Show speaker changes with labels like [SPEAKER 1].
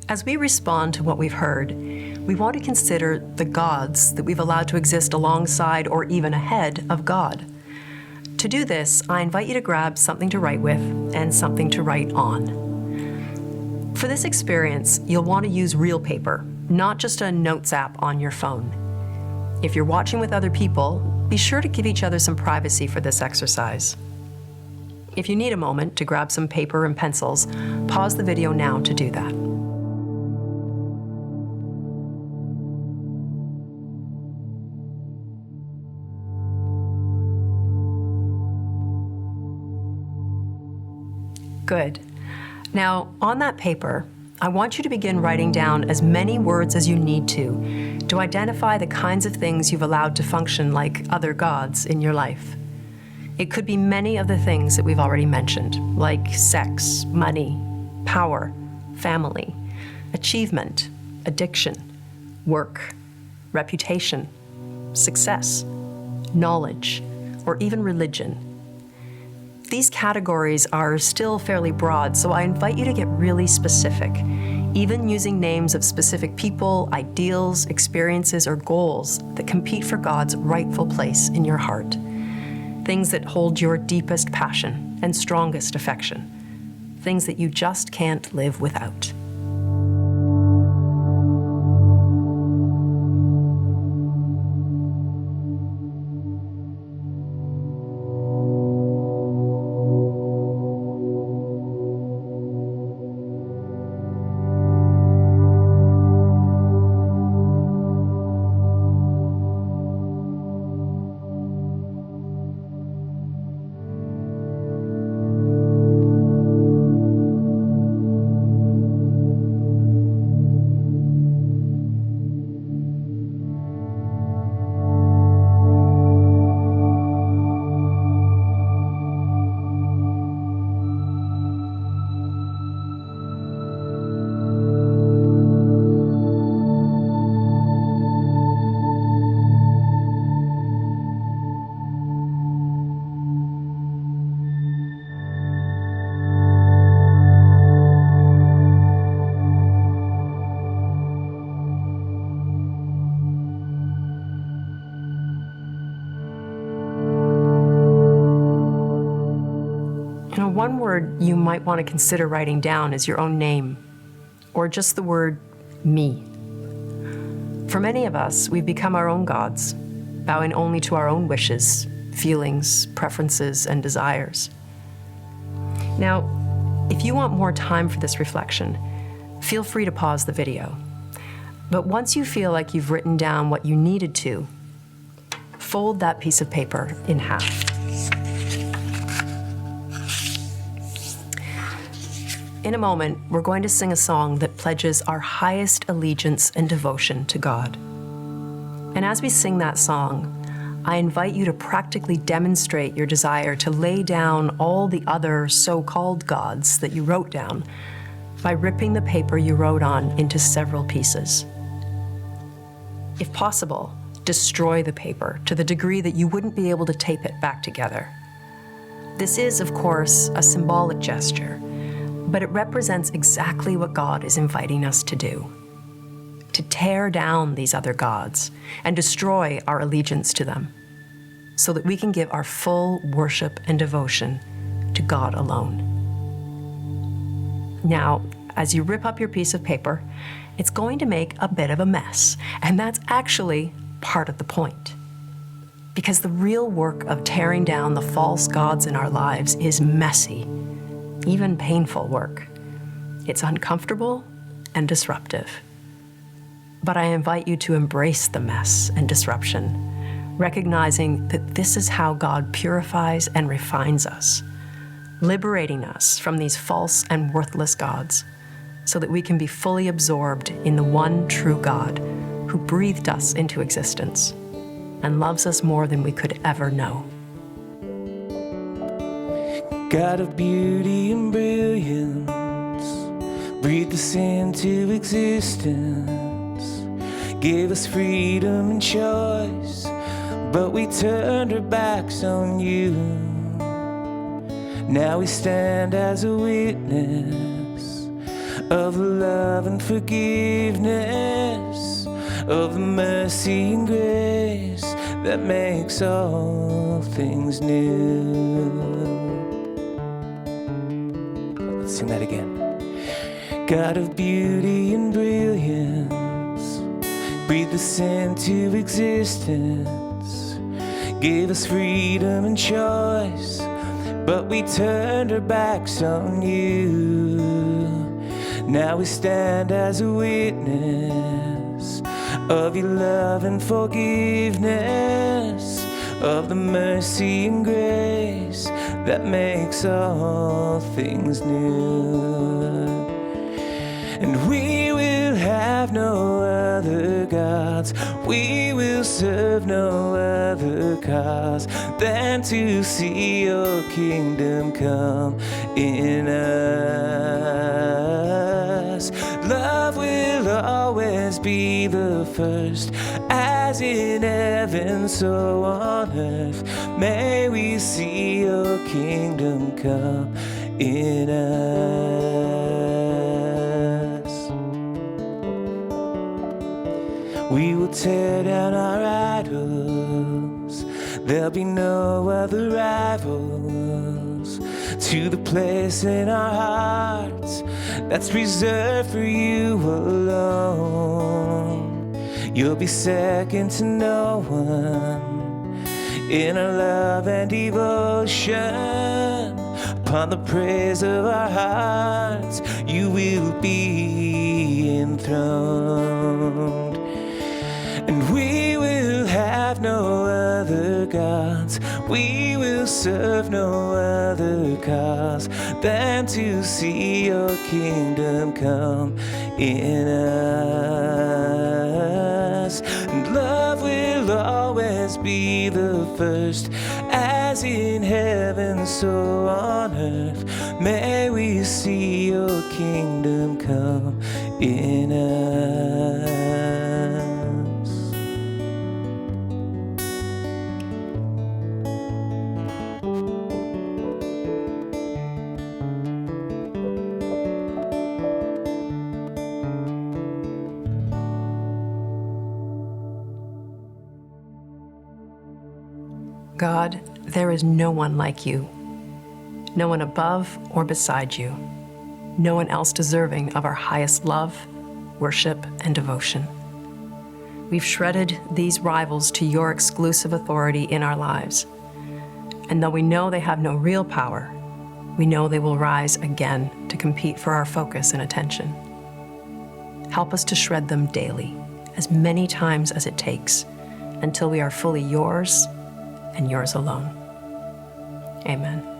[SPEAKER 1] As we respond to what we've heard, we want to consider the gods that we've allowed to exist alongside or even ahead of God. To do this, I invite you to grab something to write with and something to write on. For this experience, you'll want to use real paper, not just a notes app on your phone. If you're watching with other people, be sure to give each other some privacy for this exercise. If you need a moment to grab some paper and pencils, pause the video now to do that. Good. Now, on that paper, I want you to begin writing down as many words as you need to identify the kinds of things you've allowed to function like other gods in your life. It could be many of the things that we've already mentioned, like sex, money, power, family, achievement, addiction, work, reputation, success, knowledge, or even religion. These categories are still fairly broad, so I invite you to get really specific, even using names of specific people, ideals, experiences, or goals that compete for God's rightful place in your heart. Things that hold your deepest passion and strongest affection. Things that you just can't live without. One word you might want to consider writing down is your own name, or just the word me. For many of us, we've become our own gods, bowing only to our own wishes, feelings, preferences, and desires. Now, if you want more time for this reflection, feel free to pause the video. But once you feel like you've written down what you needed to, fold that piece of paper in half. In a moment, we're going to sing a song that pledges our highest allegiance and devotion to God. And as we sing that song, I invite you to practically demonstrate your desire to lay down all the other so-called gods that you wrote down by ripping the paper you wrote on into several pieces. If possible, destroy the paper to the degree that you wouldn't be able to tape it back together. This is, of course, a symbolic gesture, but it represents exactly what God is inviting us to do. To tear down these other gods and destroy our allegiance to them so that we can give our full worship and devotion to God alone. Now, as you rip up your piece of paper, it's going to make a bit of a mess, and that's actually part of the point. Because the real work of tearing down the false gods in our lives is messy, even painful work. It's uncomfortable and disruptive. But I invite you to embrace the mess and disruption, recognizing that this is how God purifies and refines us, liberating us from these false and worthless gods, so that we can be fully absorbed in the one true God who breathed us into existence and loves us more than we could ever know.
[SPEAKER 2] God of beauty and brilliance, breathed us into existence, gave us freedom and choice, but we turned our backs on you. Now we stand as a witness of the love and forgiveness, of the mercy and grace that makes all things new. Let's sing that again. God of beauty and brilliance, breathed us into existence, gave us freedom and choice, but we turned our backs on you. Now we stand as a witness of your love and forgiveness, of the mercy and grace that makes all things new. And we will have no other gods, we will serve no other cause than to see your kingdom come in us. Love will always be the first, as in heaven, so on earth. May we see your kingdom come in us. We will tear down our idols, there'll be no other rivals to the place in our hearts that's reserved for you alone. You'll be second to no one in our love and devotion. Upon the praise of our hearts, you will be enthroned. And we will have no other gods, we will serve no other cause than to see your kingdom come in us. And love will always be the first, as in heaven, so on earth. May we see your kingdom come in us.
[SPEAKER 1] God, there is no one like you, no one above or beside you, no one else deserving of our highest love, worship, and devotion. We've shredded these rivals to your exclusive authority in our lives. And though we know they have no real power, we know they will rise again to compete for our focus and attention. Help us to shred them daily, as many times as it takes, until we are fully yours and yours alone. Amen.